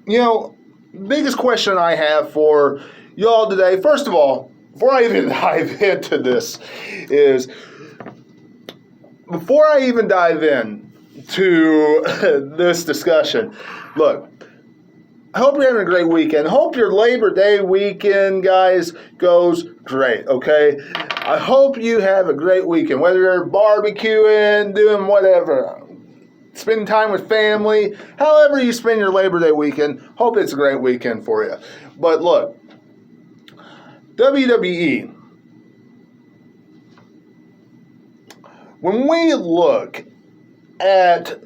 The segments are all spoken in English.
Biggest question I have for y'all today, first of all, before I even dive into this, is before I even dive in to this discussion, look, I hope you're having a great weekend. Hope your Labor Day weekend, guys, goes great, okay? I hope you have a great weekend, whether you're barbecuing, doing whatever, spending time with family, however you spend your Labor Day weekend, hope it's a great weekend for you. But look, WWE, when we look at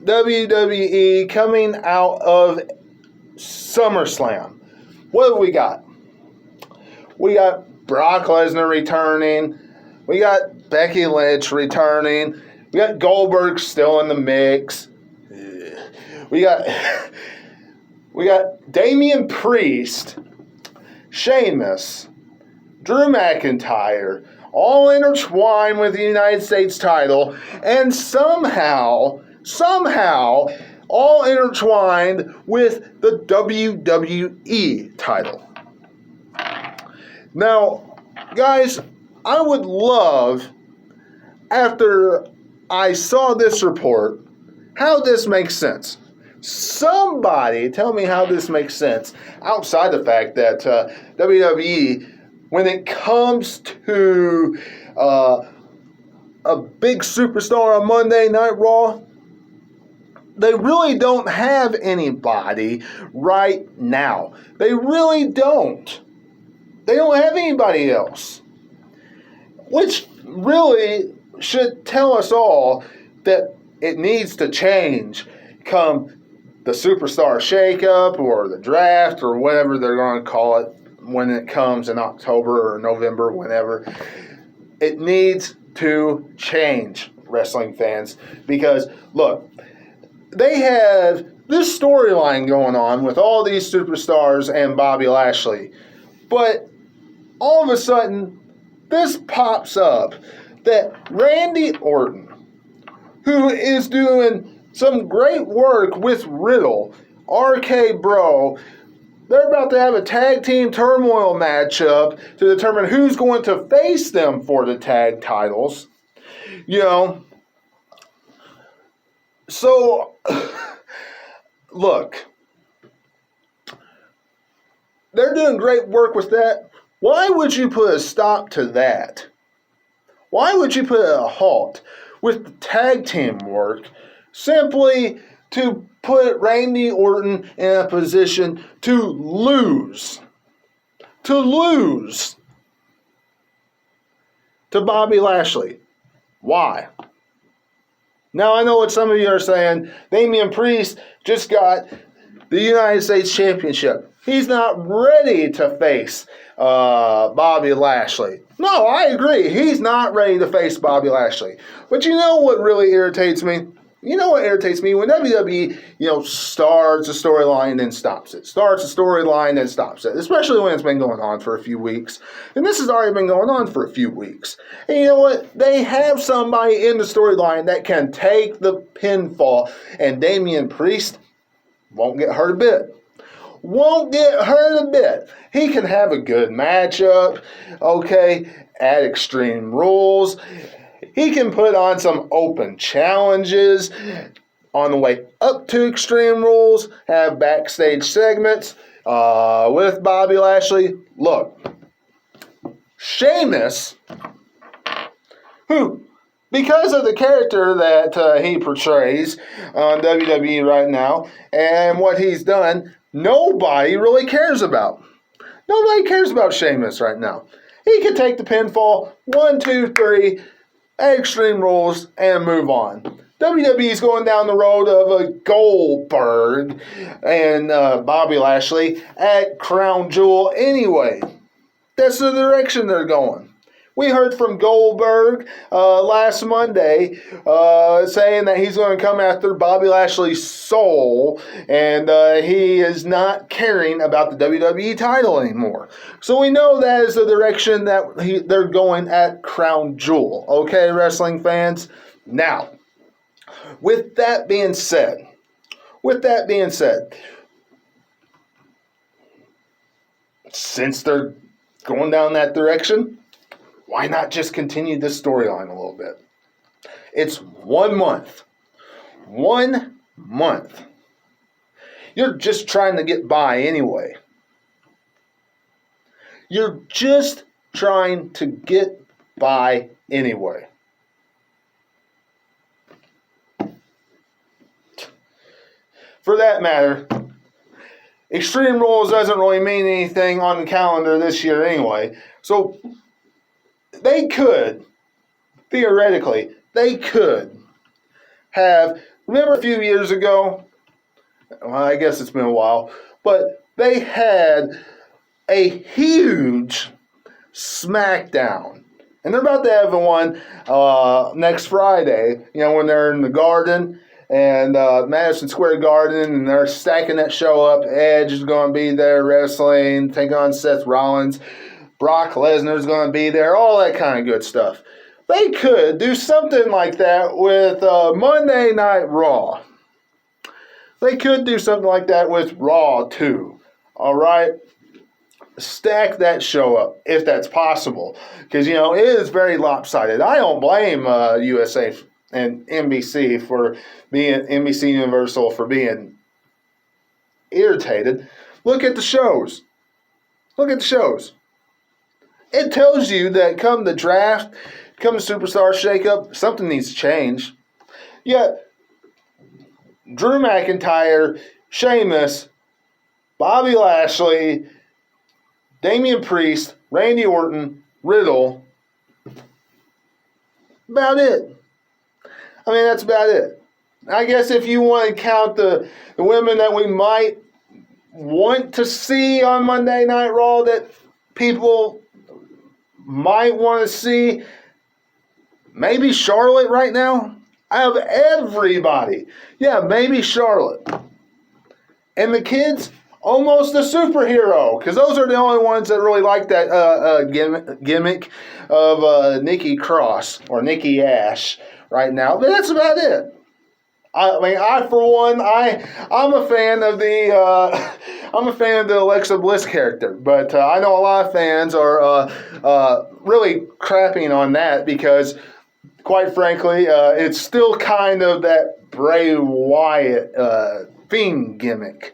WWE coming out of SummerSlam, what have we got? We got Brock Lesnar returning. We got Becky Lynch returning. We got Goldberg still in the mix. We got Damian Priest, Sheamus, Drew McIntyre, all intertwined with the United States title, and somehow, all intertwined with the WWE title. Now, guys, I would love, after I saw this report, how this makes sense. Somebody tell me how this makes sense, outside the fact that WWE, when it comes to a big superstar on Monday Night Raw, they really don't have anybody right now. They really don't. They don't have anybody else. Which really should tell us all that it needs to change come the superstar shakeup or the draft or whatever they're going to call it when it comes in October or November, whenever. It needs to change, wrestling fans, because, look, they have this storyline going on with all these superstars and Bobby Lashley. But all of a sudden, this pops up that Randy Orton, who is doing some great work with Riddle, RK Bro, they're about to have a tag team turmoil matchup to determine who's going to face them for the tag titles. So, look, they're doing great work with that. Why would you put a stop to that? Why would you put a halt with the tag team work simply to put Randy Orton in a position to lose to Bobby Lashley? Why? Now, I know what some of you are saying. Damian Priest just got the United States Championship. He's not ready to face Bobby Lashley. No, I agree. He's not ready to face Bobby Lashley. But you know what really irritates me? You know what irritates me? When WWE, starts a storyline and then stops it. Starts a storyline and stops it. Especially when it's been going on for a few weeks. And this has already been going on for a few weeks. And you know what? They have somebody in the storyline that can take the pinfall. And Damian Priest won't get hurt a bit. Won't get hurt a bit. He can have a good matchup, okay, at Extreme Rules. He can put on some open challenges on the way up to Extreme Rules, have backstage segments with Bobby Lashley. Look, Sheamus, who, because of the character that he portrays on WWE right now and what he's done, nobody really cares about. Nobody cares about Sheamus right now. He can take the pinfall 1, 2, 3 at Extreme Rules and move on. WWE's going down the road of a Goldberg and Bobby Lashley at Crown Jewel anyway. That's the direction they're going. We heard from Goldberg last Monday saying that he's going to come after Bobby Lashley's soul, and he is not caring about the WWE title anymore. So we know that is the direction that they're going at Crown Jewel. Okay, wrestling fans? Now, with that being said, since they're going down that direction, why not just continue this storyline a little bit? It's 1 month. 1 month. You're just trying to get by anyway. You're just trying to get by anyway. For that matter, Extreme Rules doesn't really mean anything on the calendar this year anyway. So they could, theoretically, they could have, remember a few years ago, well, I guess it's been a while, but they had a huge Smackdown. And they're about to have one next Friday, when they're in the Garden and Madison Square Garden, and they're stacking that show up. Edge is going to be there wrestling, taking on Seth Rollins. Brock Lesnar's going to be there, all that kind of good stuff. They could do something like that with Monday Night Raw. They could do something like that with Raw, too. All right? Stack that show up, if that's possible. Because, it is very lopsided. I don't blame USA and NBC for being, NBC Universal for being irritated. Look at the shows. Look at the shows. It tells you that come the draft, come the superstar shakeup, something needs to change. Yet, Drew McIntyre, Sheamus, Bobby Lashley, Damian Priest, Randy Orton, Riddle. About it. I mean, that's about it. I guess if you want to count the women that we might want to see on Monday Night Raw that people might want to see, maybe Charlotte right now. Out of everybody. Yeah, maybe Charlotte. And the kids, almost a superhero. Because those are the only ones that really like that gimmick of Nikki Cross or Nikki Ash right now. But that's about it. I mean, I'm a fan of the Alexa Bliss character, but I know a lot of fans are really crapping on that because, quite frankly, it's still kind of that Bray Wyatt Fiend gimmick.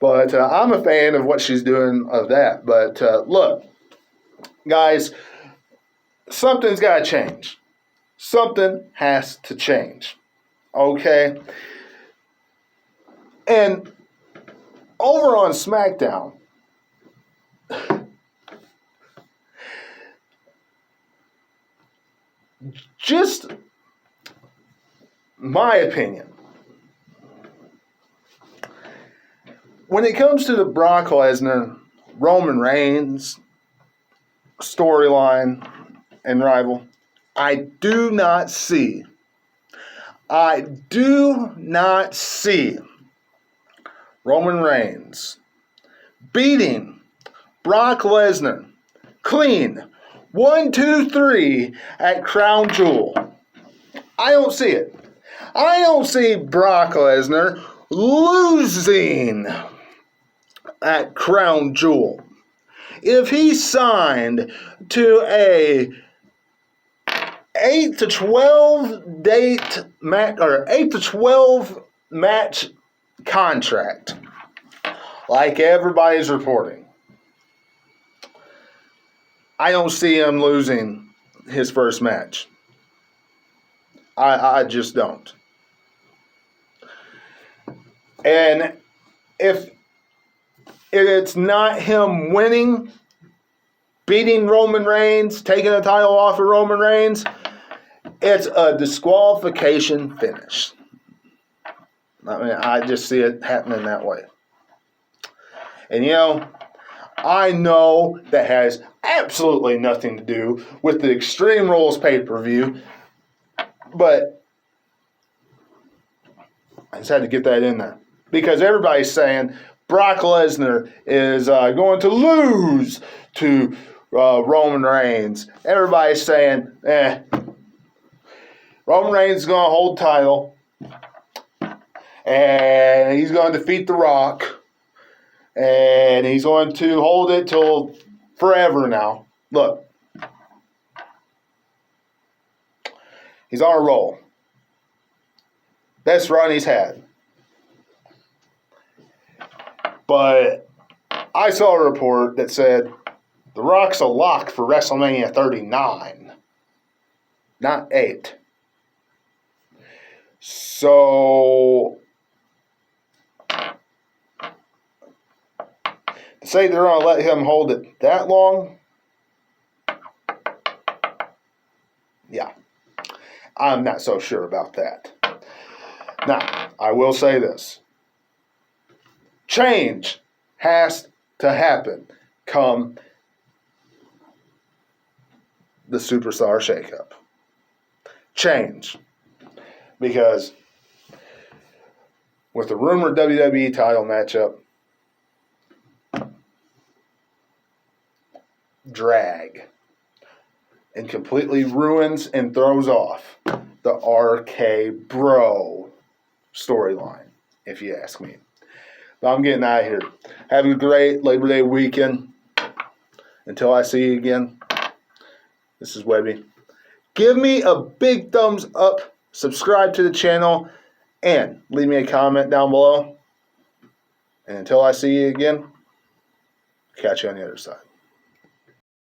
But I'm a fan of what she's doing of that. But look, guys, something's got to change. Something has to change. Okay? And over on Smackdown, just my opinion, when it comes to the Brock Lesnar, Roman Reigns storyline and rival, I do not see Roman Reigns beating Brock Lesnar clean 1, 2, 3 at Crown Jewel. I don't see it. I don't see Brock Lesnar losing at Crown Jewel. If he signed to a 8 to 12 date match or 8 to 12 match contract, like everybody's reporting, I don't see him losing his first match. I just don't. And if it's not him winning, beating Roman Reigns, taking the title off of Roman Reigns, it's a disqualification finish. I mean, I just see it happening that way. And I know that has absolutely nothing to do with the Extreme Rules pay-per-view, but I just had to get that in there. Because everybody's saying Brock Lesnar is going to lose to Roman Reigns. Everybody's saying, Roman Reigns is going to hold the title, and he's going to defeat The Rock, And he's going to hold it till forever now. Look. He's on a roll. Best run he's had. But I saw a report that said The Rock's a lock for WrestleMania 39, not 8. So, to say they're going to let him hold it that long, yeah, I'm not so sure about that. Now, I will say this. Change has to happen come the Superstar shakeup. Change. Because with the rumored WWE title matchup, drag and completely ruins and throws off the RK Bro storyline, if you ask me. But I'm getting out of here. Have a great Labor Day weekend. Until I see you again, this is Webby. Give me a big thumbs up, subscribe to the channel, and leave me a comment down below. And until I see you again, catch you on the other side.